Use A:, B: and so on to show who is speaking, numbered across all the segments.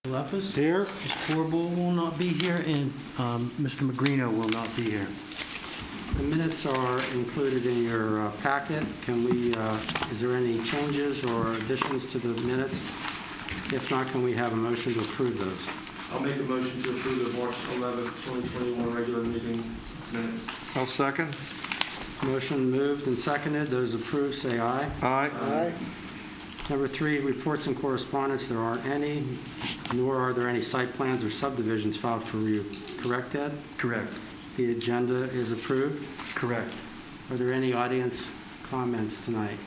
A: Lepas.
B: Here.
A: Ms. Corbo will not be here, and Mr. Magrino will not be here.
C: The minutes are included in your packet. Can we, is there any changes or additions to the minutes? If not, can we have a motion to approve those?
D: I'll make a motion to approve the March 11th, 2021 regular meeting minutes.
B: I'll second.
C: Motion moved and seconded. Those approved, say aye.
B: Aye.
C: Aye. Number 3, reports and correspondence. There aren't any, nor are there any site plans or subdivisions filed for review. Correct, Ed?
A: Correct.
C: The agenda is approved.
A: Correct.
C: Are there any audience comments tonight?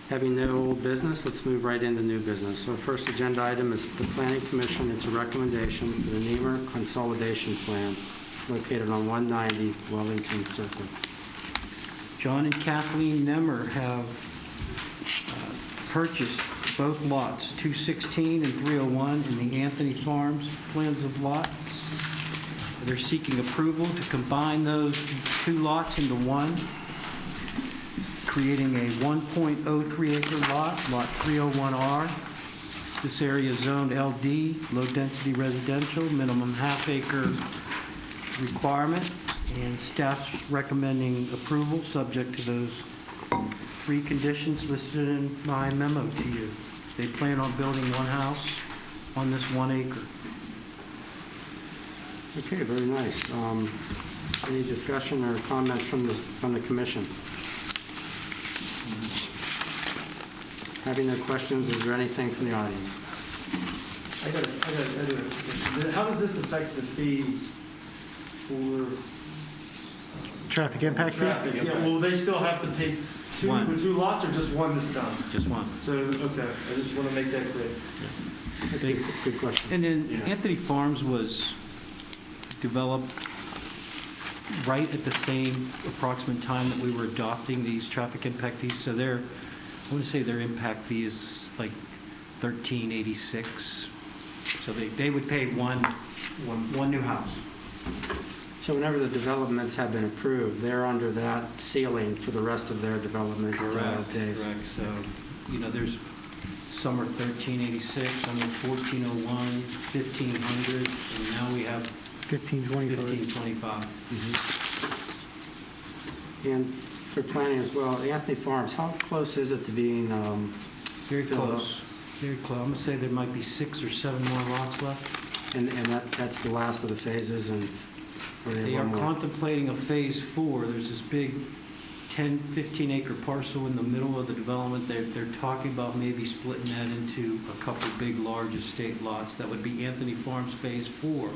C: Having no old business, let's move right into new business. So first agenda item is the Planning Commission. It's a recommendation for the Nemmer Consolidation Plan located on 190 Wellington Circle.
A: John and Kathleen Nemmer have purchased both lots, 216 and 301, in the Anthony Farms plans of lots. They're seeking approval to combine those two lots into one, creating a 1.03 acre lot, Lot 301R. This area is zoned LD, low density residential, minimum half acre requirement, and staff's recommending approval subject to those 3 conditions listed in my memo to you. They plan on building one house on this 1 acre.
C: Okay, very nice. Any discussion or comments from the commission? Having no questions, is there anything from the audience?
D: I got a question. How does this affect the fee for
B: Traffic impact fee?
D: traffic? Yeah, will they still have to pay
A: One.
D: two lots or just one this time?
A: Just one.
D: So, okay, I just want to make that clear.
C: That's a good question.
A: And then
D: Yeah.
A: Anthony Farms was developed right at the same approximate time that we were adopting these traffic impact fees. So I want to say their impact fee is like $13.86. So they would pay one new house.
C: So whenever the developments have been approved, they're under that ceiling for the rest of their development days.
A: Correct. So, there's some are $13.86, some are $14.01, $1,500, and now we have $15.25.
C: And for planning as well, Anthony Farms, how close is it to being
A: Very
C: filled up?
A: close. Very close. I'm going to say there might be 6 or 7 more lots left.
C: And that's the last of the phases, and or they
A: They
C: have
A: are
C: one more?
A: contemplating a phase 4. There's this big 10, 15 acre parcel in the middle of the development. They're talking about maybe splitting that into a couple big large estate lots. That would be Anthony Farms phase 4,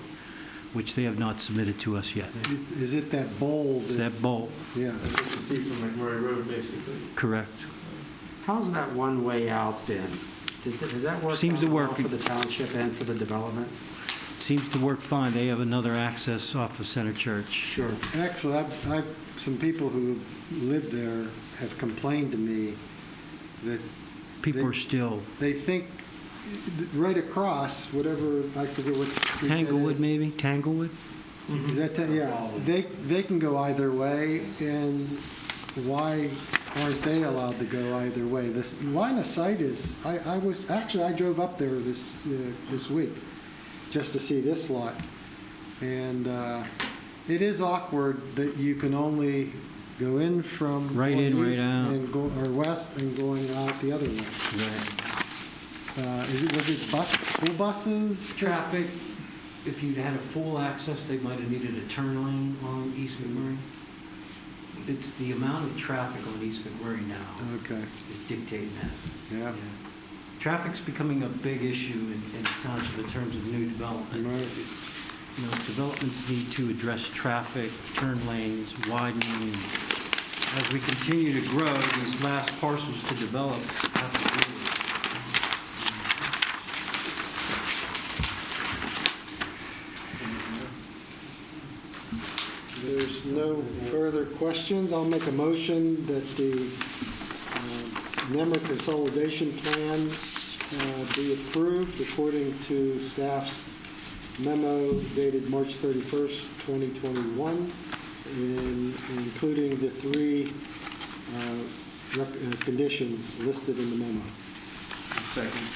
A: which they have not submitted to us yet.
B: Is it that bold?
A: It's that bulk.
B: Yeah.
D: As you can see from McMurray Road, basically.
A: Correct.
C: How's that one way out then? Does that work
A: Seems
C: out
A: to
C: well
A: work.
C: for the township and for the development?
A: Seems to work fine. They have another access off of Center Church.
C: Sure.
B: Actually, some people who live there have complained to me that
A: People are still,
B: they think right across, whatever, I forget what street that
A: Tanglewood
B: is.
A: maybe? Tanglewood?
B: Is that, yeah, they can go either way, and why aren't they allowed to go either way? This line of sight is, I drove up there this week just to see this lot, and it is awkward that you can only go in from
A: Right in,
B: going
A: right
B: east
A: out.
B: and go, or west and going out the other way. Was it school buses?
A: Traffic, if you'd had a full access, they might have needed a turn lane on East McMurray. It's the amount of traffic on East McMurray now
B: Okay,
A: is dictating that.
B: yeah.
A: Traffic's becoming a big issue in township in terms of new development.
B: Right.
A: Developments need to address traffic, turn lanes, widening. As we continue to grow, these last parcels to develop have to do with
B: There's no further questions. I'll make a motion that the Nemmer Consolidation Plan be approved according to staff's memo dated March 31st, 2021, including the 3 conditions listed in the memo.
D: Second.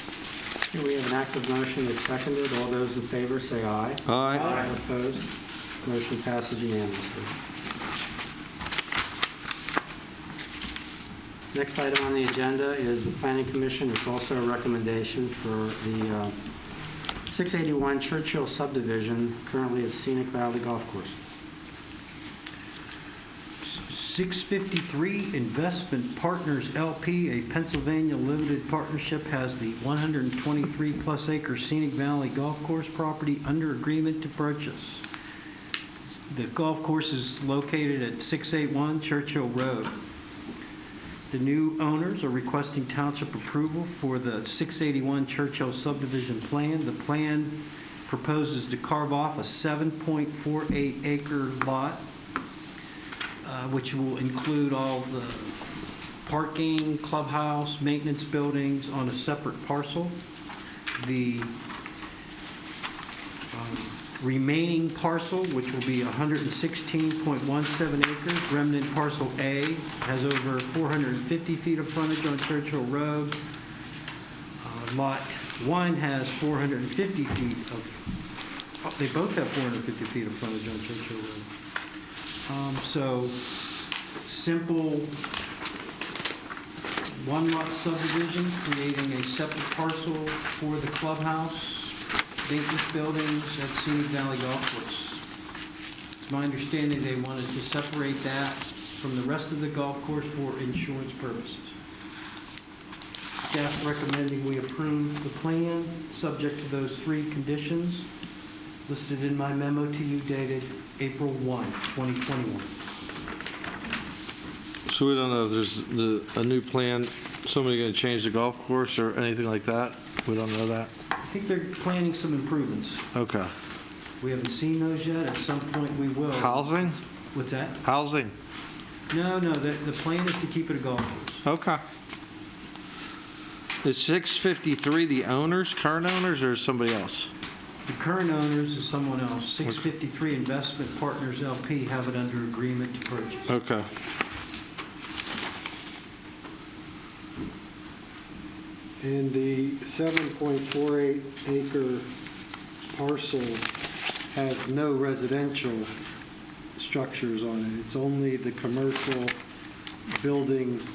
C: Okay, we have an active motion that's seconded. All those in favor say aye.
E: Aye.
C: Opposed? Motion passes unanimously. Next item on the agenda is the Planning Commission. It's also a recommendation for the 681 Churchill Subdivision, currently at Scenic Valley Golf Course.
A: 653 Investment Partners LP, a Pennsylvania limited partnership, has the 123-plus acre Scenic Valley Golf Course property under agreement to purchase. The golf course is located at 681 Churchill Road. The new owners are requesting township approval for the 681 Churchill subdivision plan. The plan proposes to carve off a 7.48 acre lot, which will include all the parking, clubhouse, maintenance buildings on a separate parcel. The remaining parcel, which will be 116.17 acres, remnant parcel A, has over 450 feet of frontage on Churchill Road. Lot 1 has 450 feet of, they both have 450 feet of frontage on Churchill Road. So, simple one-lot subdivision, creating a separate parcel for the clubhouse, maintenance buildings at Scenic Valley Golf Course. It's my understanding they wanted to separate that from the rest of the golf course for insurance purposes. Staff recommending we approve the plan, subject to those 3 conditions listed in my memo to you dated April 1, 2021.
E: So we don't know if there's a new plan, somebody going to change the golf course or anything like that? We don't know that?
A: I think they're planning some improvements.
E: Okay.
A: We haven't seen those yet. At some point, we will.
E: Housing?
A: What's that?
E: Housing?
A: No, the plan is to keep it a golf course.
E: Okay. Is 653 the owners, current owners, or somebody else?
A: The current owners is someone else. 653 Investment Partners LP have it under agreement to purchase.
E: Okay.
B: And the 7.48 acre parcel has no residential structures on it. It's only the commercial buildings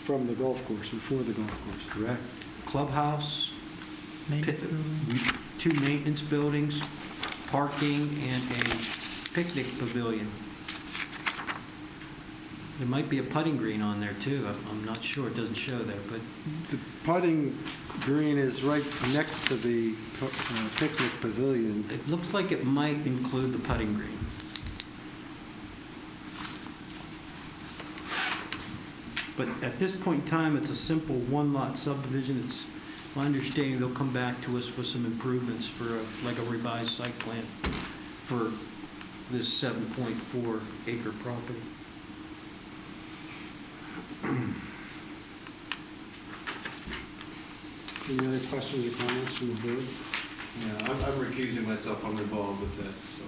B: from the golf course and for the golf course.
A: Correct. Clubhouse, 2 maintenance buildings, parking, and a picnic pavilion. There might be a putting green on there, too. I'm not sure. It doesn't show there, but
B: The putting green is right next to the picnic pavilion.
A: it looks like it might include the putting green. But at this point in time, it's a simple one-lot subdivision. It's my understanding they'll come back to us with some improvements for like a revised site plan for this 7.4 acre property.
C: Any other questions or comments from the board?
F: Yeah, I'm recusing myself. I'm involved with that, so.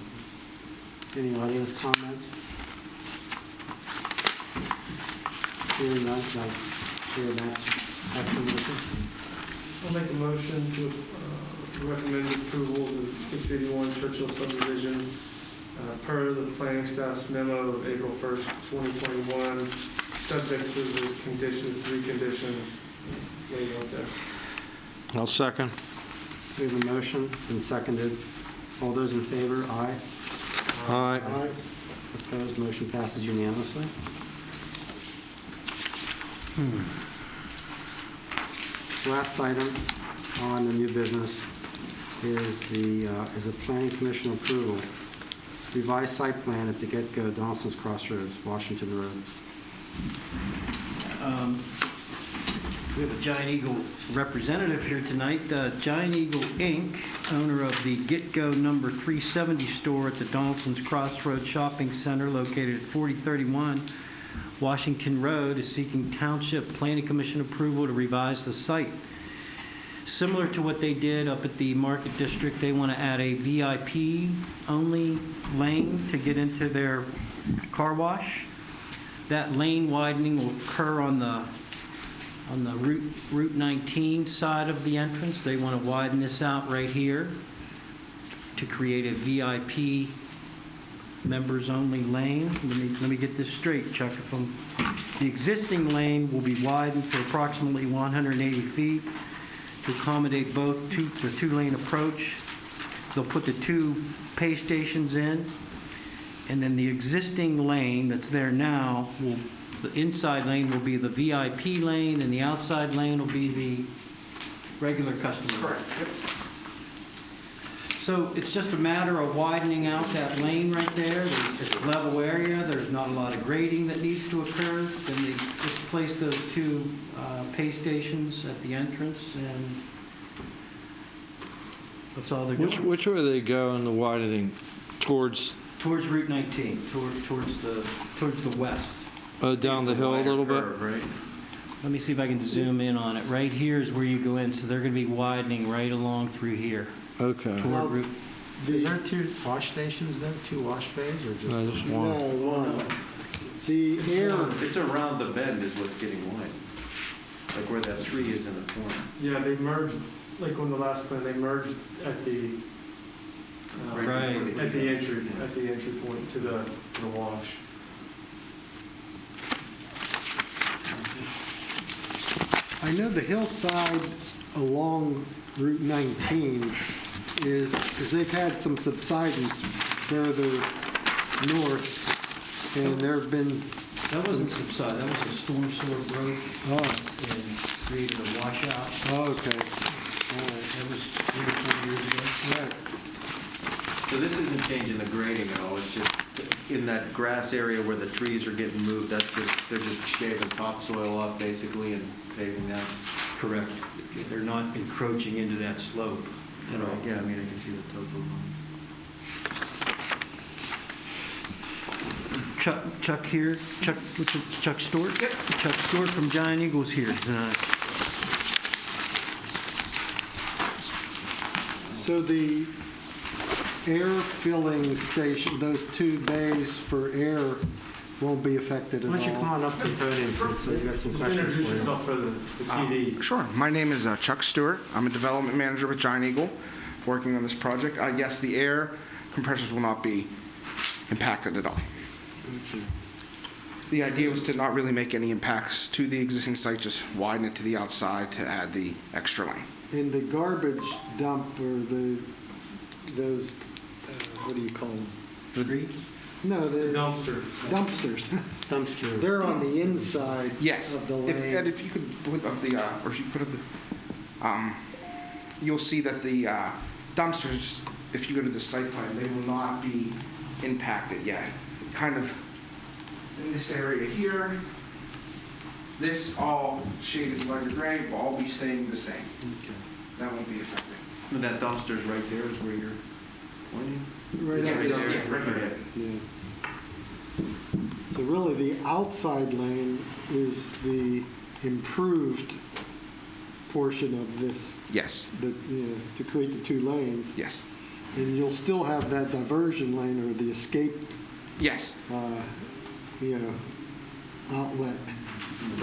C: Any audience comments? Hearing none, can I hear an action motion?
D: I'll make a motion to recommend approval of the 681 Churchill subdivision per the planning staff's memo of April 1st, 2021, subject to the 3 conditions laid out there.
E: I'll second.
C: We have a motion and seconded. All those in favor, aye.
E: Aye.
C: Opposed, motion passes unanimously. Last item on the new business is a planning commission approval. Revised site plan at the GetGo, Donaldson's Crossroads, Washington Road.
A: We have a Giant Eagle representative here tonight. Giant Eagle, Inc., owner of the GetGo number 370 store at the Donaldson's Crossroads Shopping Center located at 4031 Washington Road, is seeking Township Planning Commission approval to revise the site. Similar to what they did up at the Market District, they want to add a VIP-only lane to get into their car wash. That lane widening will occur on the On the Route 19 side of the entrance, they want to widen this out right here to create a VIP members-only lane. Let me get this straight, Chuck. The existing lane will be widened for approximately 180 feet to accommodate both the two-lane approach. They'll put the two pay stations in, and then the existing lane that's there now, the inside lane will be the VIP lane, and the outside lane will be the regular customer.
F: Correct. Yep.
A: So it's just a matter of widening out that lane right there. It's a level area. There's not a lot of grading that needs to occur. Then they just place those two pay stations at the entrance, and that's all they're doing.
E: Which way they go in the widening? Towards,
A: Towards Route 19, towards the west.
E: down the hill a little bit?
F: Right?
A: Let me see if I can zoom in on it. Right here is where you go in, so they're going to be widening right along through here.
E: Okay.
A: Toward Route.
C: Is there two wash stations there, two wash bays, or just?
E: No, just
B: No,
E: one.
B: one. The air,
F: It's around the bend is what's getting wide. Like where that tree is in the corner.
D: Yeah, they merged, like on the last plan, they merged at the,
A: Right.
F: before
D: at the entry point to the wash.
B: I know the hillside along Route 19 is, because they've had some subsidence further north, and there have been,
A: That wasn't subside, that was a storm sewer broke
B: oh,
A: and created a washout.
B: okay. All
A: That was 3 or 4 years ago.
B: right. Right.
F: So this isn't changing the grading at all, it's just in that grass area where the trees are getting moved, they're just shaving topsoil off basically and paving that.
A: Correct. They're not encroaching into that slope at all.
F: Yeah, I mean, I can see the topo lines.
A: Chuck here, which is Chuck Stewart? Yep. Chuck Stewart from Giant Eagle's here tonight.
B: So the air filling station, those two bays for air won't be affected at all?
C: Why don't you come on up to the podium since we've got some
D: Just
C: questions
D: introduce
C: for you.
D: yourself for the TV.
G: Sure. My name is Chuck Stewart. I'm a development manager with Giant Eagle, working on this project. Yes, the air compressors will not be impacted at all. The idea was to not really make any impacts to the existing site, just widen it to the outside to add the extra lane.
B: In the garbage dump or those, what do you call them?
A: Street?
B: No, the
D: Dumpster.
B: dumpsters.
C: Dumpster.
B: They're on the inside
G: Yes.
B: of the
G: If, and
B: lanes.
G: if you could put up the, or if you put up the, you'll see that the dumpsters, if you go to the site plan, they will not be impacted yet. Kind of in this area here, this all shaded lighter gray will all be staying the same. That won't be affected.
F: And that dumpster's right there is where you're pointing?
B: Right
G: Yeah,
B: up
G: right
B: there.
G: there. Right there.
B: Yeah. So really, the outside lane is the improved portion of this,
G: Yes,
B: to create the two lanes.
G: yes,
B: And you'll still have that diversion lane or the escape,
G: yes.
B: outlet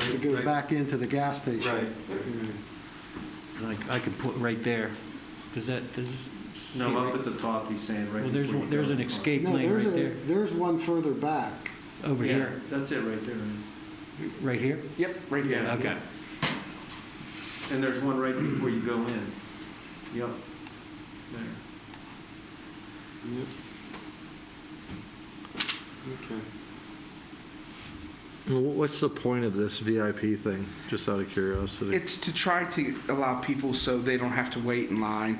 B: to go
A: Right.
B: back into the gas station.
A: Right. I could put right there. Does it?
F: No, up at the top, he's saying right.
A: Well,
F: before you
A: there's
F: go.
A: an escape
B: No,
A: lane
B: there's
A: right there.
B: there's one further back.
A: Over
F: Yeah,
A: here.
F: that's it right there.
A: Right here?
G: Yep, right there.
F: Yeah.
A: Okay.
F: And there's one right before you go in. Yep. There.
B: Yep. Okay.
E: What's the point of this VIP thing, just out of curiosity?
G: It's to try to allow people so they don't have to wait in line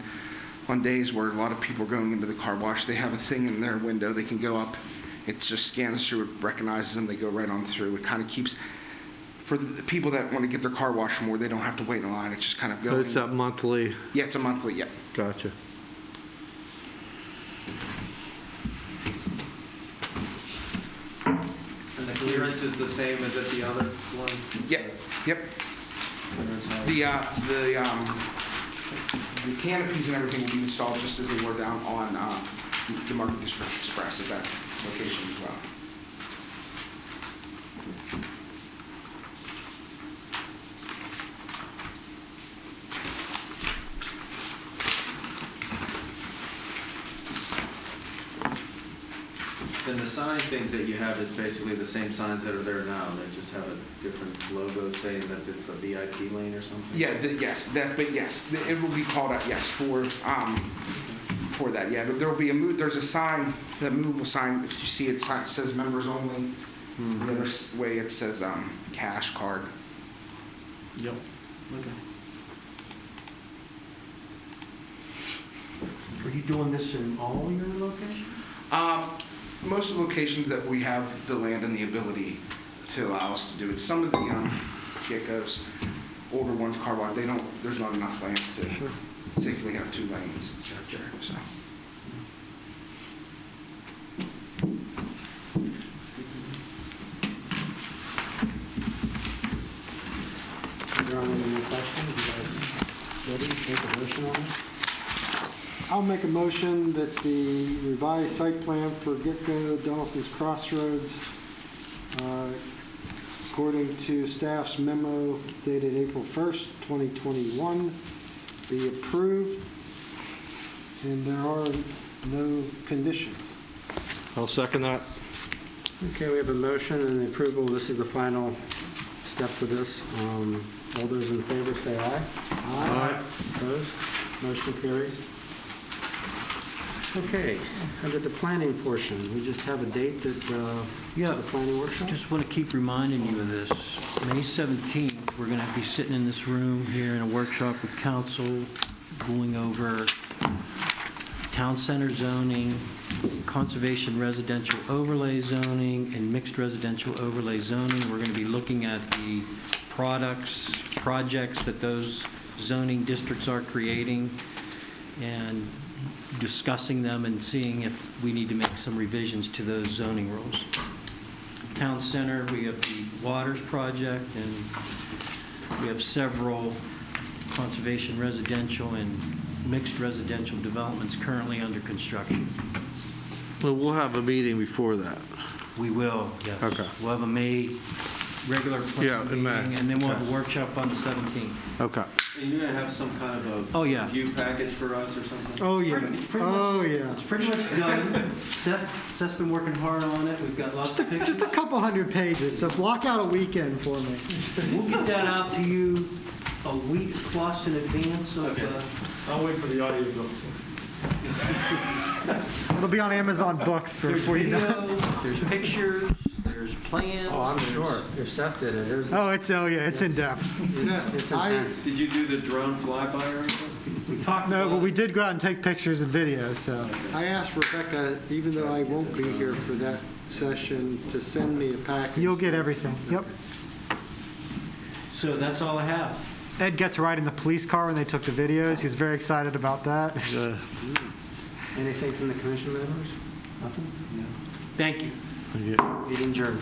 G: on days where a lot of people are going into the car wash. They have a thing in their window. They can go up. It just scans through, it recognizes them. They go right on through. It kind of keeps, for the people that want to get their car washed more, they don't have to wait in line. It's just kind of
E: So
G: going.
E: it's that monthly,
G: Yeah, it's a monthly, yeah.
E: gotcha.
F: And the clearance is the same as at the other one?
G: Yep, yep. The canopies and everything will be installed just as they were down on the Market District Express at that location as well.
F: Then the sign things that you have is basically the same signs that are there now, they just have a different logo saying that it's a VIP lane or something?
G: Yeah, yes, it will be called out, yes, for that, yeah. There'll be there's a sign, that movable sign, if you see it, it says members only. The other way it says cash card.
C: Yep. Okay.
A: Are you doing this in all your locations?
G: Most of the locations that we have the land and the ability to allow us to do it. Some of the GetGos, older ones, car wash, there's not enough land to safely have 2 lanes. So.
C: Are there any more questions? You guys ready to take a motion on this?
B: I'll make a motion that the revised site plan for GetGo Donaldson's Crossroads, according to staff's memo dated April 1st, 2021, be approved, and there are no conditions.
E: I'll second that.
C: Okay, we have a motion and the approval. This is the final step for this. All those in favor say aye.
E: Aye.
C: Opposed? Motion carries. Okay, under the planning portion, we just have a date that,
A: Yeah.
C: the planning workshop?
A: Just want to keep reminding you of this. May 17th, we're going to be sitting in this room here in a workshop with council, going over town center zoning, conservation residential overlay zoning, and mixed residential overlay zoning. We're going to be looking at the projects that those zoning districts are creating, and discussing them and seeing if we need to make some revisions to those zoning rules. Town center, we have the Waters project, and we have several conservation residential and mixed residential developments currently under construction.
E: Well, we'll have a meeting before that.
A: We will, yes.
E: Okay.
A: We'll have a May regular
E: Yeah,
A: planning
E: in May.
A: meeting, and then we'll have
E: Okay.
A: a workshop on the 17th.
E: Okay.
F: And you're gonna have some kind of a
A: Oh, yeah.
F: review package for us or something?
B: Oh, yeah.
A: It's pretty much-
B: Oh, yeah.
A: It's pretty much done. Seth's been working hard on it. We've got lots of pictures.
B: Just a couple hundred pages, so block out a weekend for me.
A: We'll get that out to you a week plus in advance of,
D: Okay. I'll wait for the audio to go.
B: It'll be on Amazon Books
A: there's
B: before you know.
A: video, there's pictures, there's plans.
C: Oh, I'm sure. If Seth did it, there's,
B: It's in depth.
C: it's intense.
F: Did you do the drone flyby or anything?
A: We talked
B: No,
A: about
B: but we did go out and take pictures and videos, so. I asked Rebecca, even though I won't be here for that session, to send me a package. You'll get everything, yep.
A: So that's all I have.
B: Ed gets to ride in the police car when they took the videos. He was very excited about that.
C: Anything from the commission members? Nothing?
A: Thank you.
E: Okay.
C: Meeting adjourned.